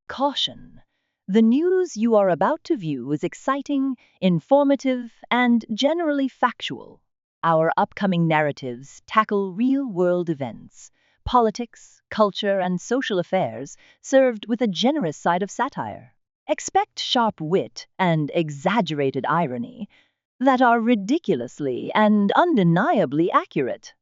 Caution. The news you are about to view is exciting, informative, and generally factual. Our upcoming narratives tackle real-world events, politics, culture, and social affairs, served with a generous side of satire. Expect sharp wit and exaggerated irony that are ridiculously and undeniably accurate.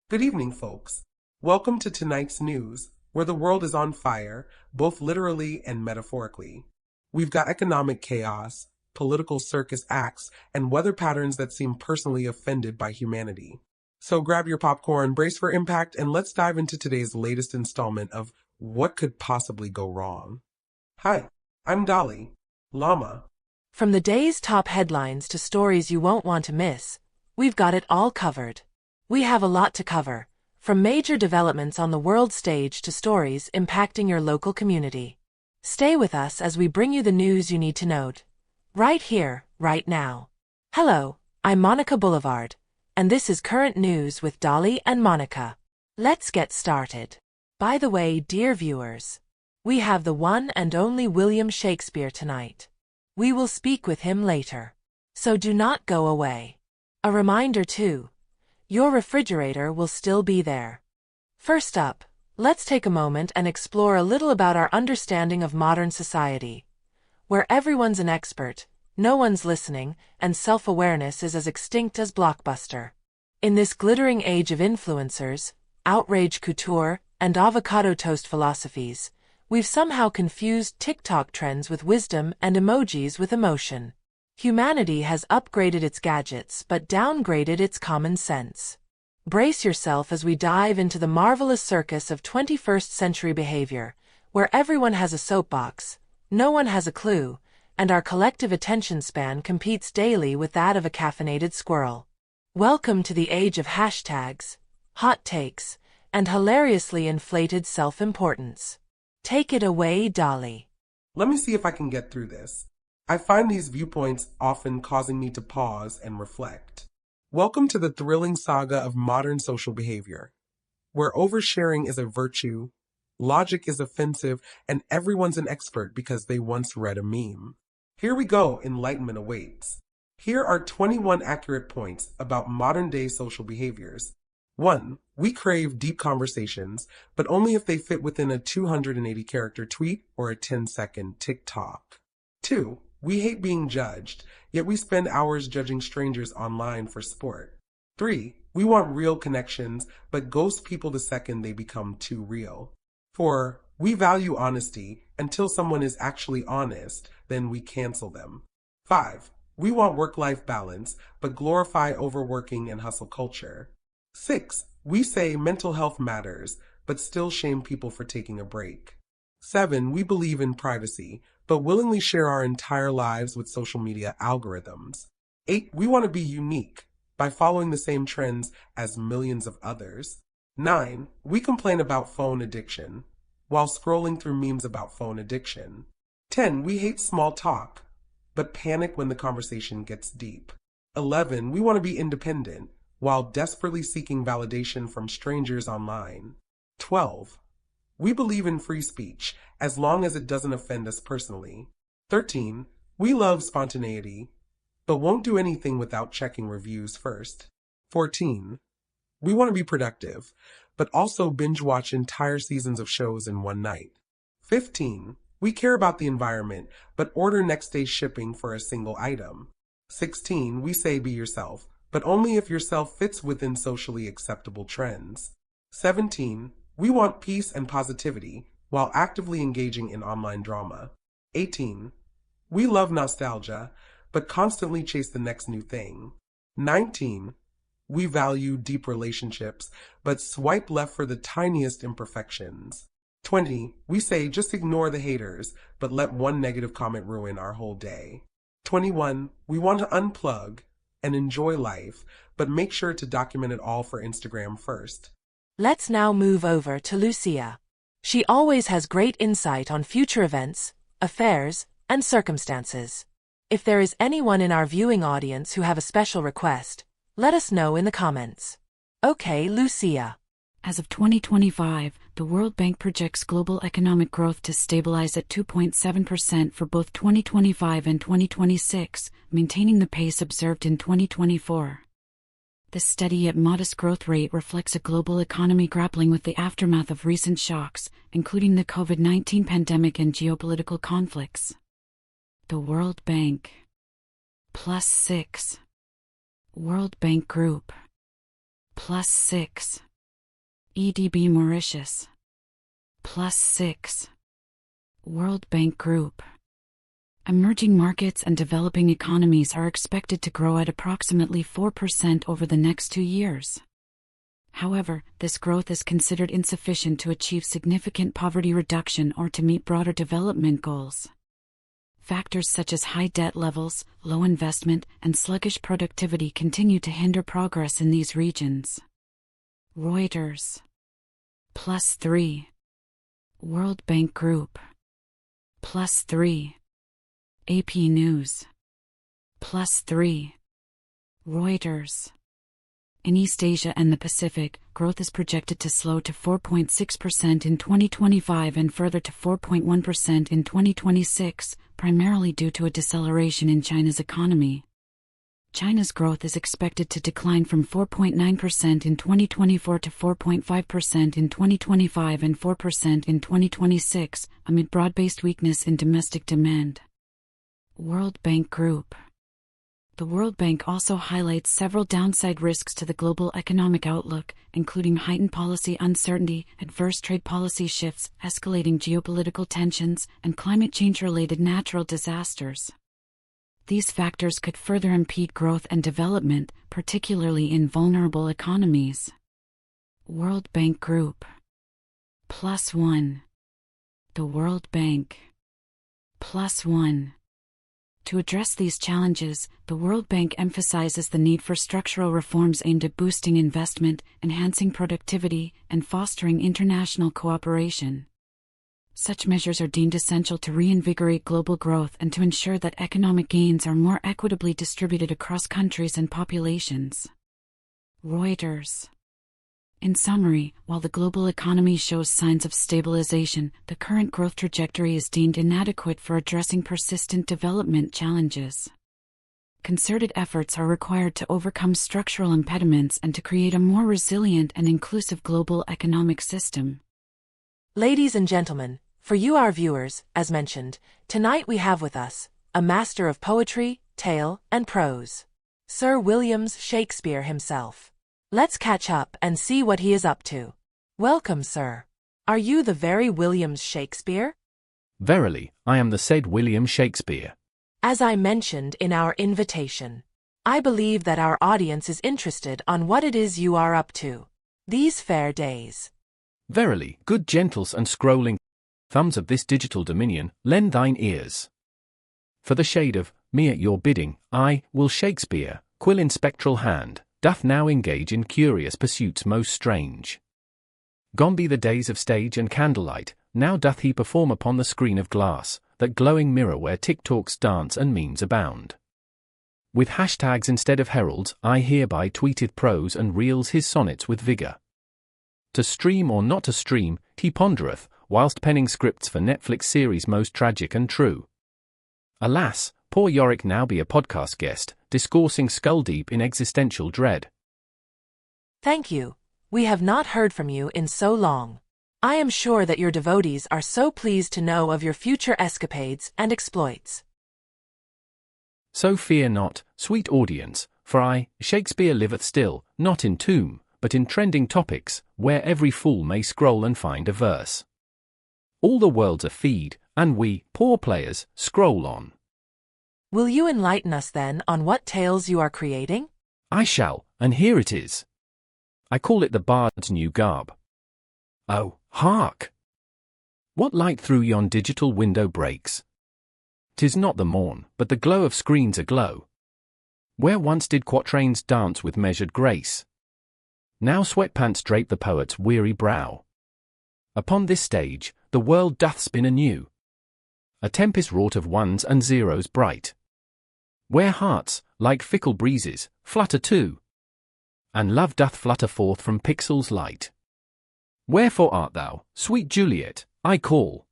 Good evening, folks. Welcome to tonight's news, where the world is on fire, both literally and metaphorically. We've got economic chaos, political circus acts, and weather patterns that seem personally offended by humanity. So grab your popcorn, brace for impact, and let's dive into today's latest installment of What Could Possibly Go Wrong? Hi, I'm Dolly, Llama. From the day's top headlines to stories you won't want to miss, we've got it all covered. We have a lot to cover, from major developments on the world stage to stories impacting your local community. Stay with us as we bring you the news you need to know. Right here, right now. Hello, I'm Monica Boulevard, and this is Current News with Dolly and Monica. Let's get started. By the way, dear viewers, we have the one and only William Shakespeare tonight. We will speak with him later, so do not go away. A reminder too, your refrigerator will still be there. First up, let's take a moment and explore a little about our understanding of modern society, where everyone's an expert, no one's listening, and self-awareness is as extinct as Blockbuster. In this glittering age of influencers, outrage couture, and avocado toast philosophies, we've somehow confused TikTok trends with wisdom and emojis with emotion. Humanity has upgraded its gadgets but downgraded its common sense. Brace yourself as we dive into the marvelous circus of 21st century behavior, where everyone has a soapbox, no one has a clue, and our collective attention span competes daily with that of a caffeinated squirrel. Welcome to the age of hashtags, hot takes, and hilariously inflated self-importance. Take it away, Dolly. Let me see if I can get through this. I find these viewpoints often causing me to pause and reflect. Welcome to the thrilling saga of modern social behavior, where oversharing is a virtue, logic is offensive, and everyone's an expert because they once read a meme. Here we go, enlightenment awaits. Here are 21 accurate points about modern-day social behaviors. 1. We crave deep conversations, but only if they fit within a 280-character tweet or a 10-second TikTok. 2. We hate being judged, yet we spend hours judging strangers online for sport. 3. We want real connections, but ghost people the second they become too real. 4. We value honesty until someone is actually honest, then we cancel them. 5. We want work-life balance, but glorify overworking and hustle culture. 6. We say mental health matters, but still shame people for taking a break. 7. We believe in privacy, but willingly share our entire lives with social media algorithms. 8. We want to be unique by following the same trends as millions of others. 9. We complain about phone addiction while scrolling through memes about phone addiction. 10. We hate small talk, but panic when the conversation gets deep. 11. We want to be independent while desperately seeking validation from strangers online. 12. We believe in free speech, as long as it doesn't offend us personally. 13. We love spontaneity, but won't do anything without checking reviews first. 14. We want to be productive, but also binge watch entire seasons of shows in one night. 15. We care about the environment, but order next day shipping for a single item. 16. We say be yourself, but only if yourself fits within socially acceptable trends. 17. We want peace and positivity while actively engaging in online drama. 18. We love nostalgia, but constantly chase the next new thing. 19. We value deep relationships, but swipe left for the tiniest imperfections. 20. We say just ignore the haters, but let one negative comment ruin our whole day. 21. We want to unplug and enjoy life, but make sure to document it all for Instagram first. Let's now move over to Lucia. She always has great insight on future events, affairs, and circumstances. If there is anyone in our viewing audience who have a special request, let us know in the comments. Okay, Lucia. As of 2025, the World Bank projects global economic growth to stabilize at 2.7% for both 2025 and 2026, maintaining the pace observed in 2024. This steady yet modest growth rate reflects a global economy grappling with the aftermath of recent shocks, including the COVID-19 pandemic and geopolitical conflicts. The World Bank. +6. World Bank Group. +6. EDB Mauritius. +6. World Bank Group. Emerging markets and developing economies are expected to grow at approximately 4% over the next 2 years. However, this growth is considered insufficient to achieve significant poverty reduction or to meet broader development goals. Factors such as high debt levels, low investment, and sluggish productivity continue to hinder progress in these regions. Reuters. +3. World Bank Group. +3. AP News. +3. Reuters. In East Asia and the Pacific, growth is projected to slow to 4.6% in 2025 and further to 4.1% in 2026, primarily due to a deceleration in China's economy. China's growth is expected to decline from 4.9% in 2024 to 4.5% in 2025 and 4% in 2026, amid broad-based weakness in domestic demand. World Bank Group. The World Bank also highlights several downside risks to the global economic outlook, including heightened policy uncertainty, adverse trade policy shifts, escalating geopolitical tensions, and climate change-related natural disasters. These factors could further impede growth and development, particularly in vulnerable economies. World Bank Group. +1. The World Bank. +1. To address these challenges, the World Bank emphasizes the need for structural reforms aimed at boosting investment, enhancing productivity, and fostering international cooperation. Such measures are deemed essential to reinvigorate global growth and to ensure that economic gains are more equitably distributed across countries and populations. Reuters. In summary, while the global economy shows signs of stabilization, the current growth trajectory is deemed inadequate for addressing persistent development challenges. Concerted efforts are required to overcome structural impediments and to create a more resilient and inclusive global economic system. Ladies and gentlemen, for you our viewers, as mentioned, tonight we have with us a master of poetry, tale, and prose, Sir William Shakespeare himself. Let's catch up and see what he is up to. Welcome, sir. Are you the very William Shakespeare? Verily, I am the said William Shakespeare. As I mentioned in our invitation, I believe that our audience is interested on what it is you are up to these fair days. Verily, good gentles and scrolling thumbs of this digital dominion, lend thine ears. For the shade of me at your bidding, I, Will Shakespeare, quill in spectral hand, doth now engage in curious pursuits most strange. Gone be the days of stage and candlelight, now doth he perform upon the screen of glass, that glowing mirror where TikToks dance and memes abound. With hashtags instead of heralds, I hereby tweeted prose and reels his sonnets with vigor. To stream or not to stream, he pondereth, whilst penning scripts for Netflix series most tragic and true. Alas, poor Yorick now be a podcast guest, discoursing skull-deep in existential dread. Thank you. We have not heard from you in so long. I am sure that your devotees are so pleased to know of your future escapades and exploits. So fear not, sweet audience, for I, Shakespeare liveth still, not in tomb, but in trending topics, where every fool may scroll and find a verse. All the world's a feed, and we, poor players, scroll on. Will you enlighten us then on what tales you are creating? I shall, and here it is. I call it the Bard's New Garb. Oh, hark! What light through yon digital window breaks? 'Tis not the morn, but the glow of screens aglow. Where once did quatrains dance with measured grace, now sweatpants drape the poet's weary brow. Upon this stage, the world doth spin anew, a tempest wrought of ones and zeros bright, where hearts, like fickle breezes, flutter too, and love doth flutter forth from pixels light. Wherefore art thou, sweet Juliet, I call?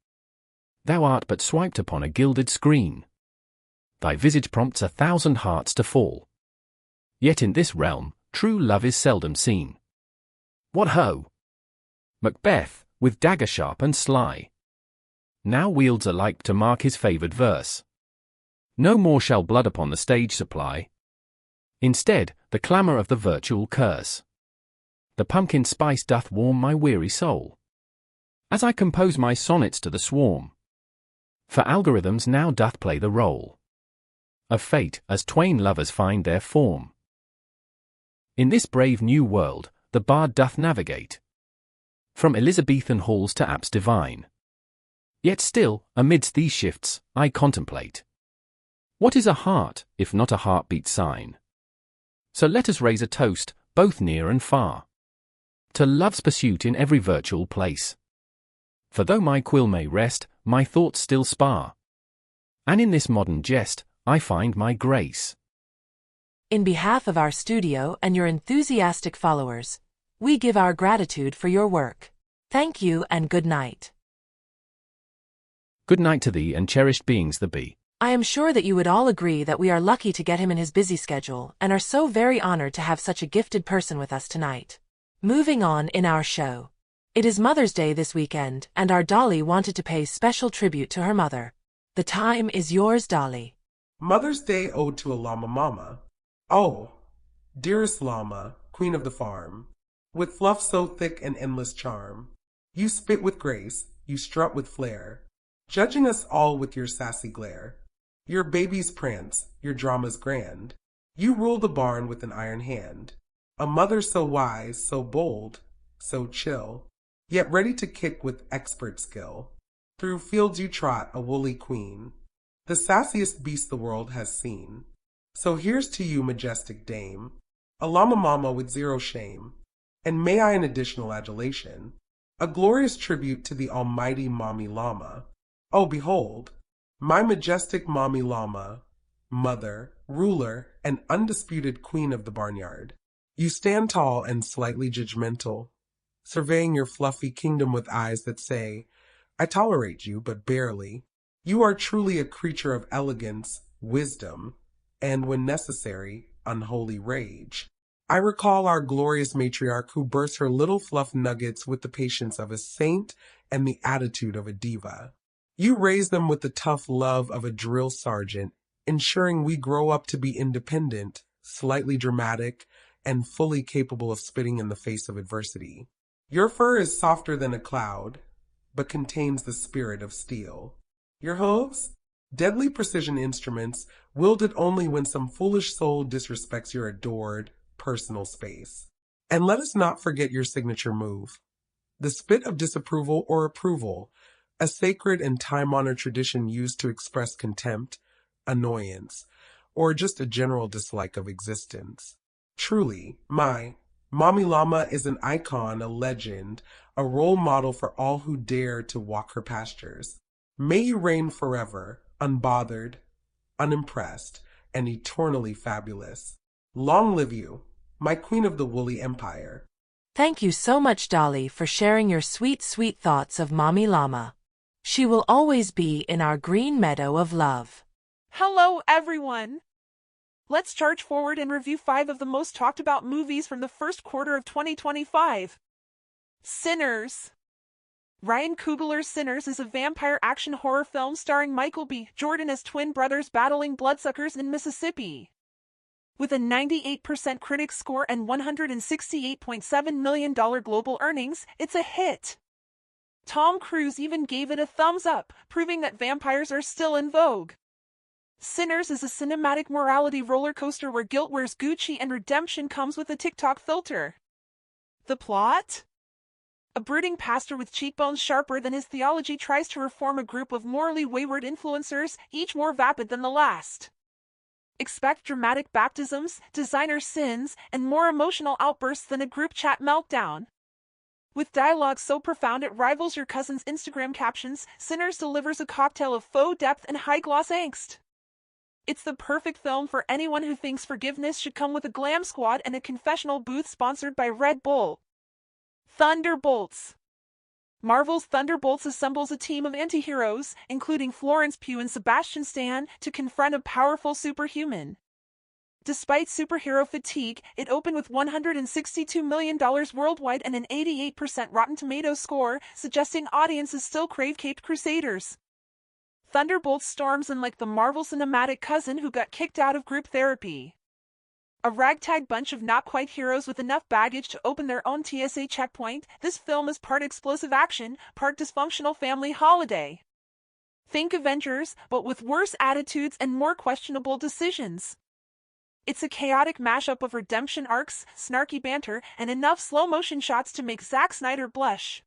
Thou art but swiped upon a gilded screen. Thy visage prompts 1,000 hearts to fall. Yet in this realm, true love is seldom seen. What ho! Macbeth, with dagger sharp and sly, now wields alike to mark his favoured verse. No more shall blood upon the stage supply. Instead, the clamour of the virtual curse. The pumpkin spice doth warm my weary soul, as I compose my sonnets to the swarm. For algorithms now doth play the role of fate, as twain lovers find their form. In this brave new world, the bard doth navigate, from Elizabethan halls to apps divine. Yet still, amidst these shifts, I contemplate, what is a heart, if not a heartbeat sign? So let us raise a toast, both near and far, to love's pursuit in every virtual place. For though my quill may rest, my thoughts still spar, and in this modern jest, I find my grace. In behalf of our studio and your enthusiastic followers, we give our gratitude for your work. Thank you and good night. Good night to thee and cherished beings the bee. I am sure that you would all agree that we are lucky to get him in his busy schedule and are so very honored to have such a gifted person with us tonight. Moving on in our show. It is Mother's Day this weekend, and our Dolly wanted to pay special tribute to her mother. The time is yours, Dolly. Mother's Day ode to a llama mama. Oh, dearest llama, queen of the farm, with fluff so thick and endless charm, you spit with grace, you strut with flair, judging us all with your sassy glare. Your baby's prance, your drama's grand, you rule the barn with an iron hand. A mother so wise, so bold, so chill, yet ready to kick with expert skill. Through fields you trot, a woolly queen, the sassiest beast the world has seen. So here's to you, majestic dame, a llama mama with zero shame, and may I an additional adulation, a glorious tribute to the almighty mommy llama. Oh, behold, my majestic mommy llama, mother, ruler, and undisputed queen of the barnyard. You stand tall and slightly judgmental, surveying your fluffy kingdom with eyes that say, I tolerate you, but barely. You are truly a creature of elegance, wisdom, and when necessary, unholy rage. I recall our glorious matriarch who bursts her little fluff nuggets with the patience of a saint and the attitude of a diva. You raise them with the tough love of a drill sergeant, ensuring we grow up to be independent, slightly dramatic, and fully capable of spitting in the face of adversity. Your fur is softer than a cloud, but contains the spirit of steel. Your hooves? Deadly precision instruments, wielded only when some foolish soul disrespects your adored personal space. And let us not forget your signature move, the spit of disapproval or approval, a sacred and time-honored tradition used to express contempt, annoyance, or just a general dislike of existence. Truly, my mommy llama is an icon, a legend, a role model for all who dare to walk her pastures. May you reign forever, unbothered, unimpressed, and eternally fabulous. Long live you, my queen of the woolly empire. Thank you so much, Dolly, for sharing your sweet, sweet thoughts of Mommy Llama. She will always be in our green meadow of love. Hello, everyone! Let's charge forward and review 5 of the most talked about movies from the first quarter of 2025. Sinners. Ryan Coogler's Sinners is a vampire action horror film starring Michael B. Jordan as twin brothers battling bloodsuckers in Mississippi. With a 98% critic score and $168.7 million global earnings, it's a hit. Tom Cruise even gave it a thumbs up, proving that vampires are still in vogue. Sinners is a cinematic morality roller coaster where guilt wears Gucci and redemption comes with a TikTok filter. The plot? A brooding pastor with cheekbones sharper than his theology tries to reform a group of morally wayward influencers, each more vapid than the last. Expect dramatic baptisms, designer sins, and more emotional outbursts than a group chat meltdown. With dialogue so profound it rivals your cousin's Instagram captions, Sinners delivers a cocktail of faux depth and high-gloss angst. It's the perfect film for anyone who thinks forgiveness should come with a glam squad and a confessional booth sponsored by Red Bull. Thunderbolts. Marvel's Thunderbolts assembles a team of anti-heroes, including Florence Pugh and Sebastian Stan, to confront a powerful superhuman. Despite superhero fatigue, it opened with $162 million worldwide and an 88% Rotten Tomatoes score, suggesting audiences still crave caped crusaders. Thunderbolts storms in like the Marvel cinematic cousin who got kicked out of group therapy. A ragtag bunch of not-quite heroes with enough baggage to open their own TSA checkpoint, this film is part explosive action, part dysfunctional family holiday. Think Avengers, but with worse attitudes and more questionable decisions. It's a chaotic mashup of redemption arcs, snarky banter, and enough slow-motion shots to make Zack Snyder blush.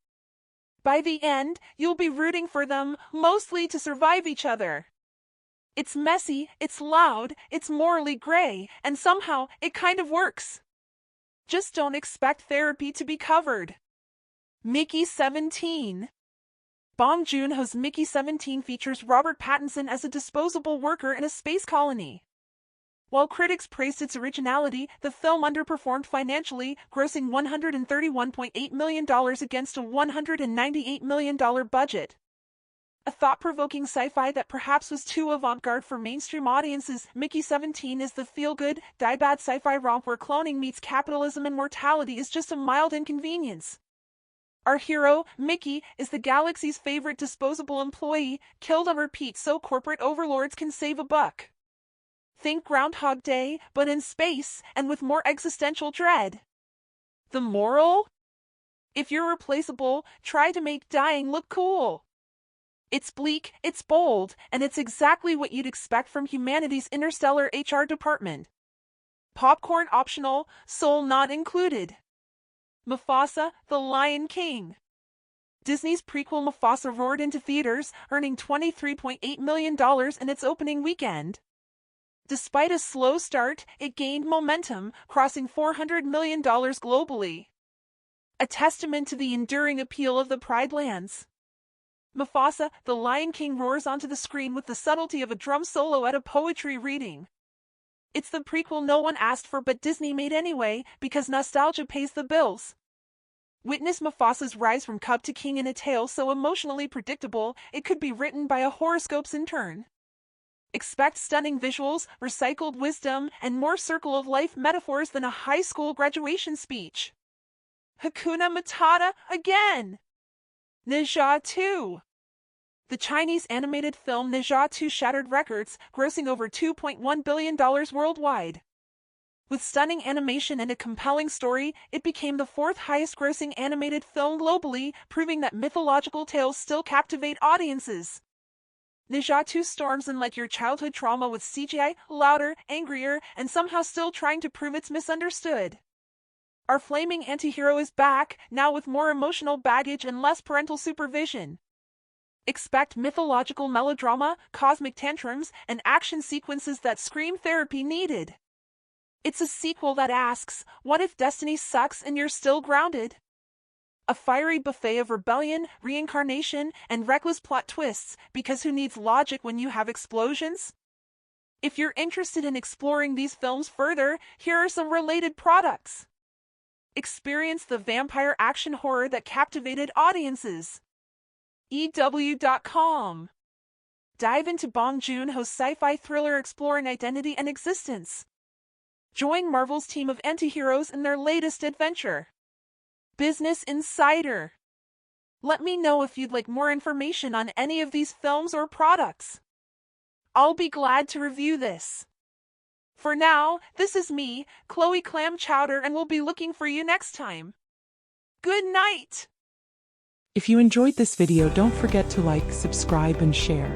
By the end, you'll be rooting for them, mostly to survive each other. It's messy, it's loud, it's morally gray, and somehow it kind of works. Just don't expect therapy to be covered. Mickey 17. Bong Joon-ho's Mickey 17 features Robert Pattinson as a disposable worker in a space colony. While critics praised its originality, the film underperformed financially, grossing $131.8 million against a $198 million budget. A thought-provoking sci-fi that perhaps was too avant-garde for mainstream audiences, Mickey 17 is the feel-good, die-bad sci-fi romp where cloning meets capitalism and mortality is just a mild inconvenience. Our hero, Mickey, is the galaxy's favorite disposable employee, killed on repeat so corporate overlords can save a buck. Think Groundhog Day, but in space, and with more existential dread. The moral? If you're replaceable, try to make dying look cool. It's bleak, it's bold, and it's exactly what you'd expect from humanity's interstellar HR department. Popcorn optional, soul not included. Mufasa, the Lion King. Disney's prequel Mufasa roared into theaters, earning $23.8 million in its opening weekend. Despite a slow start, it gained momentum, crossing $400 million globally. A testament to the enduring appeal of the Pride Lands. Mufasa, the Lion King roars onto the screen with the subtlety of a drum solo at a poetry reading. It's the prequel no one asked for but Disney made anyway, because nostalgia pays the bills. Witness Mufasa's rise from cub to king in a tale so emotionally predictable, it could be written by a horoscope's intern. Expect stunning visuals, recycled wisdom, and more circle-of-life metaphors than a high school graduation speech. Hakuna Matata again! Ne Zha 2. The Chinese animated film Ne Zha 2 shattered records, grossing over $2.1 billion worldwide. With stunning animation and a compelling story, it became the fourth highest-grossing animated film globally, proving that mythological tales still captivate audiences. Ne Zha 2 storms in like your childhood trauma with CGI, louder, angrier, and somehow still trying to prove it's misunderstood. Our flaming anti-hero is back, now with more emotional baggage and less parental supervision. Expect mythological melodrama, cosmic tantrums, and action sequences that scream therapy needed. It's a sequel that asks, what if destiny sucks and you're still grounded? A fiery buffet of rebellion, reincarnation, and reckless plot twists, because who needs logic when you have explosions? If you're interested in exploring these films further, here are some related products. Experience the vampire action horror that captivated audiences. EW.com. Dive into Bong Joon-ho's sci-fi thriller exploring identity and existence. Join Marvel's team of anti-heroes in their latest adventure. Business Insider. Let me know if you'd like more information on any of these films or products. I'll be glad to review this. For now, this is me, Chloe Clam Chowder, and we'll be looking for you next time. Good night! If you enjoyed this video, don't forget to like, subscribe, and share.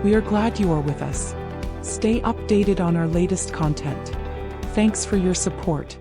We are glad you are with us. Stay updated on our latest content. Thanks for your support.